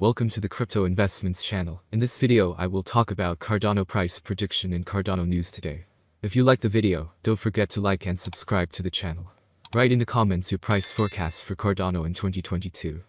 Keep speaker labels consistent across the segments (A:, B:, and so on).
A: Welcome to the Crypto Investments channel. In this video I will talk about Cardano price prediction and Cardano news today. If you like the video, don't forget to like and subscribe to the channel. Write in the comments your price forecast for Cardano in 2022.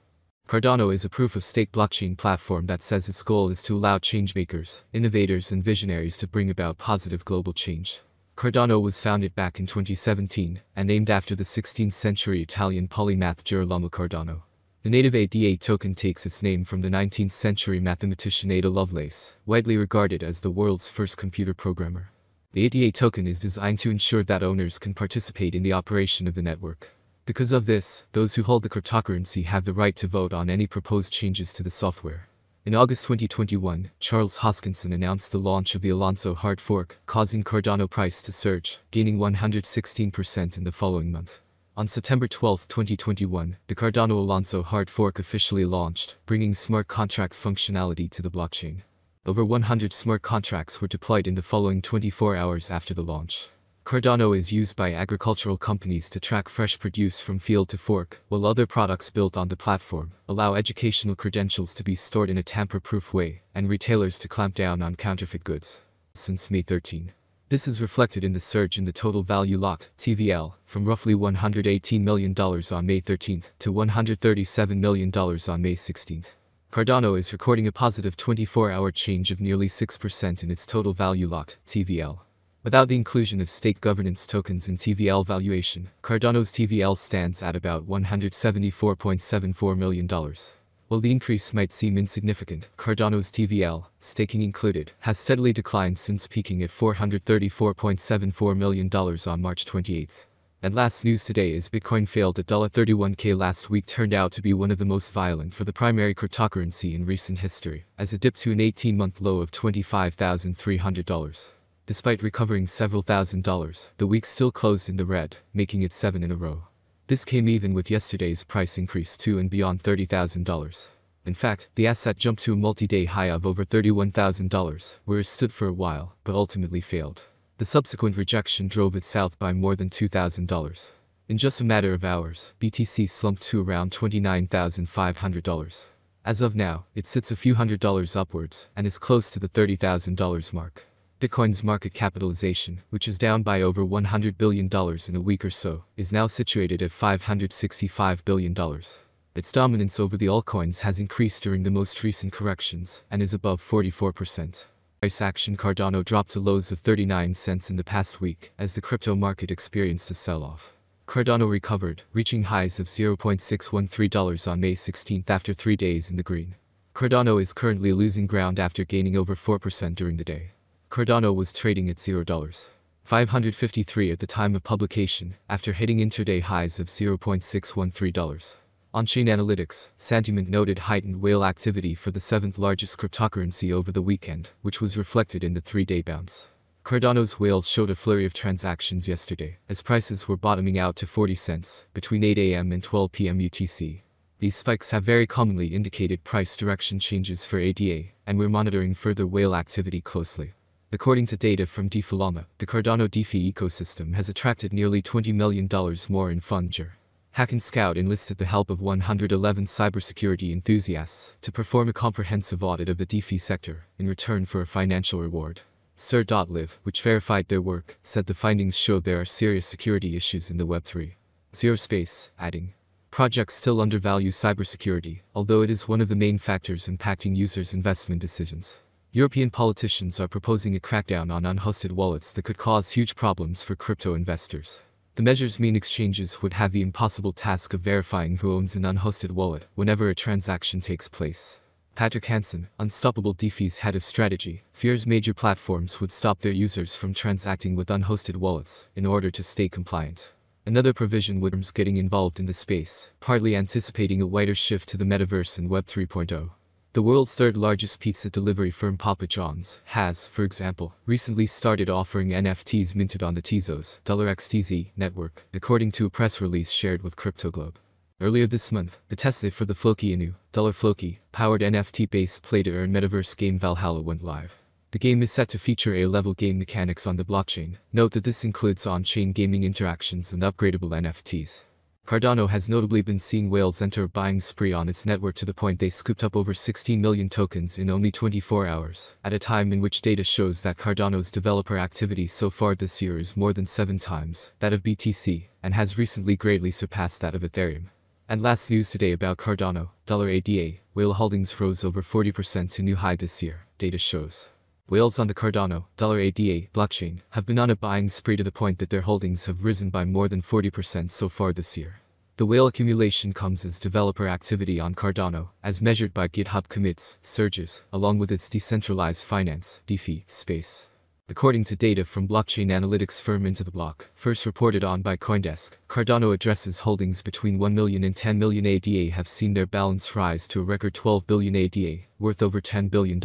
A: Cardano is a proof-of-stake blockchain platform that says its goal is to allow changemakers, innovators and visionaries to bring about positive global change. Cardano was founded back in 2017 and named after the 16th century Italian polymath Girolamo Cardano. The native ADA token takes its name from the 19th century mathematician Ada Lovelace, widely regarded as the world's first computer programmer. The ADA token is designed to ensure that owners can participate in the operation of the network. Because of this, those who hold the cryptocurrency have the right to vote on any proposed changes to the software. In August 2021, Charles Hoskinson announced the launch of the Alonso hard fork, causing Cardano price to surge, gaining 116% in the following month. On September 12, 2021, the Cardano Alonso hard fork officially launched, bringing smart contract functionality to the blockchain. Over 100 smart contracts were deployed in the following 24 hours after the launch. Cardano is used by agricultural companies to track fresh produce from field to fork, while other products built on the platform allow educational credentials to be stored in a tamper-proof way, and retailers to clamp down on counterfeit goods. Since May 13. This is reflected in the surge in the total value locked, TVL, from roughly $118 million on May 13 to $137 million on May 16. Cardano is recording a positive 24-hour change of nearly 6% in its total value locked, TVL. Without the inclusion of state governance tokens in TVL valuation, Cardano's TVL stands at about $174.74 million. While the increase might seem insignificant, Cardano's TVL, staking included, has steadily declined since peaking at $434.74 million on March 28. And last news today is Bitcoin failed at $31K last week turned out to be one of the most violent for the primary cryptocurrency in recent history, as it dipped to an 18-month low of $25,300. Despite recovering several $1,000s, the week still closed in the red, making it 7 in a row. This came even with yesterday's price increase to and beyond $30,000. In fact, the asset jumped to a multi-day high of over $31,000, where it stood for a while, but ultimately failed. The subsequent rejection drove it south by more than $2,000. In just a matter of hours, BTC slumped to around $29,500. As of now, it sits a few $100s upwards, and is close to the $30,000 mark. Bitcoin's market capitalization, which is down by over $100 billion in a week or so, is now situated at $565 billion. Its dominance over the altcoins has increased during the most recent corrections, and is above 44%. Price action: Cardano dropped to lows of 39 cents in the past week, as the crypto market experienced a sell-off. Cardano recovered, reaching highs of $0.613 on May 16 after 3 days in the green. Cardano is currently losing ground after gaining over 4% during the day. Cardano was trading at $0.553 at the time of publication, after hitting intraday highs of $0.613. On-chain analytics, Sentiment noted heightened whale activity for the 7th largest cryptocurrency over the weekend, which was reflected in the 3-day bounce. Cardano's whales showed a flurry of transactions yesterday, as prices were bottoming out to 40 cents, between 8 a.m. and 12 p.m. UTC. These spikes have very commonly indicated price direction changes for ADA, and we're monitoring further whale activity closely. According to data from DeFi, the Cardano DeFi ecosystem has attracted nearly $20 million more in funds. Hack and Scout enlisted the help of 111 cybersecurity enthusiasts to perform a comprehensive audit of the DeFi sector, in return for a financial reward. Sir.Live, which verified their work, said the findings showed there are serious security issues in the Web3. Zero Space, adding, projects still undervalue cybersecurity, although it is one of the main factors impacting users' investment decisions. European politicians are proposing a crackdown on unhosted wallets that could cause huge problems for crypto investors. The measures mean exchanges would have the impossible task of verifying who owns an unhosted wallet whenever a transaction takes place. Patrick Hansen, Unstoppable DeFi's head of strategy, fears major platforms would stop their users from transacting with unhosted wallets in order to stay compliant. Another provision would risk getting involved in the space, partly anticipating a wider shift to the metaverse and Web 3.0. The world's third-largest pizza delivery firm Papa John's has, for example, recently started offering NFTs minted on the Tezos $XTZ network, according to a press release shared with CryptoGlobe. Earlier this month, the testnet for the Floki Inu $Floki powered NFT-based play-to-earn metaverse game Valhalla went live. The game is set to feature A-level game mechanics on the blockchain. Note that this includes on-chain gaming interactions and upgradable NFTs. Cardano has notably been seeing whales enter a buying spree on its network to the point they scooped up over 16 million tokens in only 24 hours, at a time in which data shows that Cardano's developer activity so far this year is more than 7 times that of BTC, and has recently greatly surpassed that of Ethereum. And last news today about Cardano, $ADA, whale holdings rose over 40% to new high this year, data shows. Whales on the Cardano, $ADA blockchain have been on a buying spree to the point that their holdings have risen by more than 40% so far this year. The whale accumulation comes as developer activity on Cardano, as measured by GitHub commits, surges, along with its decentralized finance (DeFi) space. According to data from blockchain analytics firm Into the Block, first reported on by CoinDesk, Cardano addresses holdings between 1 million and 10 million ADA have seen their balance rise to a record 12 billion ADA, worth over $10 billion.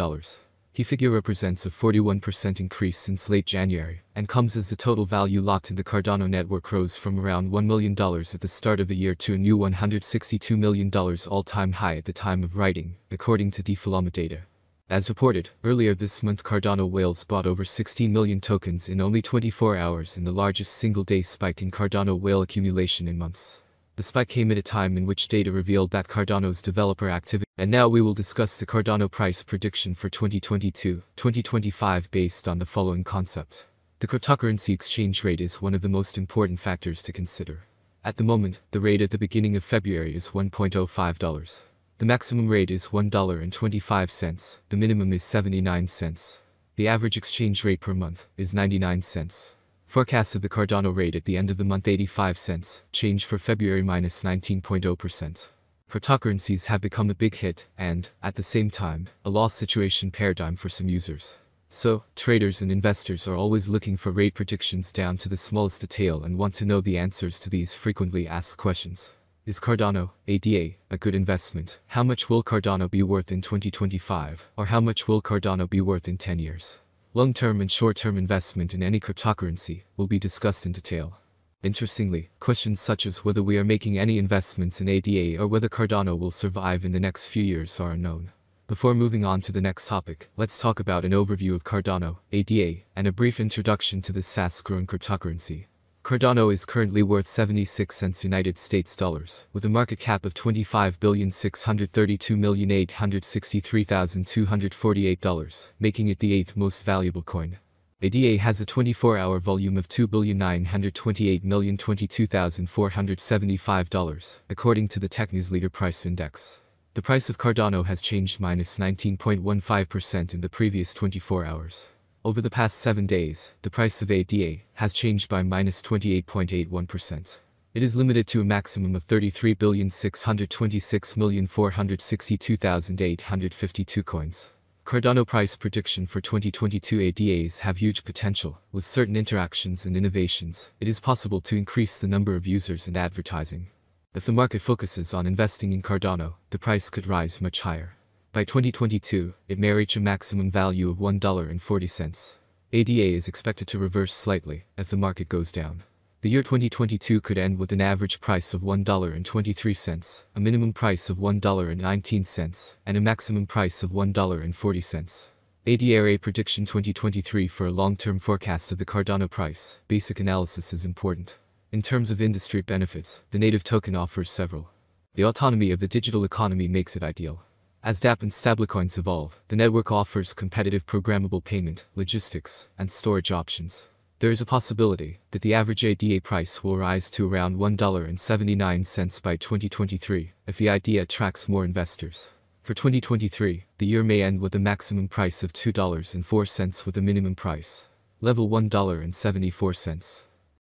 A: The figure represents a 41% increase since late January, and comes as the total value locked in the Cardano network rose from around $1 million at the start of the year to a new $162 million all-time high at the time of writing, according to DeFi data. As reported, earlier this month Cardano whales bought over 16 million tokens in only 24 hours in the largest single-day spike in Cardano whale accumulation in months. The spike came at a time in which data revealed that Cardano's developer activity. And now we will discuss the Cardano price prediction for 2022-2025 based on the following concept. The cryptocurrency exchange rate is one of the most important factors to consider. At the moment, the rate at the beginning of February is $1.05. The maximum rate is $1.25, the minimum is 79 cents. The average exchange rate per month is 99 cents. Forecast of the Cardano rate at the end of the month 85 cents, change for February minus 19.0%. Cryptocurrencies have become a big hit and, at the same time, a loss situation paradigm for some users. So, traders and investors are always looking for rate predictions down to the smallest detail and want to know the answers to these frequently asked questions. Is Cardano, ADA, a good investment? How much will Cardano be worth in 2025? Or how much will Cardano be worth in 10 years? Long-term and short-term investment in any cryptocurrency will be discussed in detail. Interestingly, questions such as whether we are making any investments in ADA or whether Cardano will survive in the next few years are unknown. Before moving on to the next topic, let's talk about an overview of Cardano, ADA, and a brief introduction to this fast-growing cryptocurrency. Cardano is currently worth 76 cents United States dollars, with a market cap of $25,632,863,248, making it the 8th most valuable coin. ADA has a 24-hour volume of $2,928,022,475, according to the TechNews Leader Price Index. The price of Cardano has changed minus 19.15% in the previous 24 hours. Over the past 7 days, the price of ADA has changed by minus 28.81%. It is limited to a maximum of 33,626,462,852 coins. Cardano price prediction for 2022 ADAs have huge potential. With certain interactions and innovations, it is possible to increase the number of users and advertising. If the market focuses on investing in Cardano, the price could rise much higher. By 2022, it may reach a maximum value of $1.40. ADA is expected to reverse slightly if the market goes down. The year 2022 could end with an average price of $1.23, a minimum price of $1.19, and a maximum price of $1.40. ADA prediction 2023 for a long-term forecast of the Cardano price. Basic analysis is important. In terms of industry benefits, the native token offers several. The autonomy of the digital economy makes it ideal. As dApp and stablecoins evolve, the network offers competitive programmable payment, logistics, and storage options. There is a possibility that the average ADA price will rise to around $1.79 by 2023 if the idea attracts more investors. For 2023, the year may end with a maximum price of $2.04 with a minimum price level $1.74.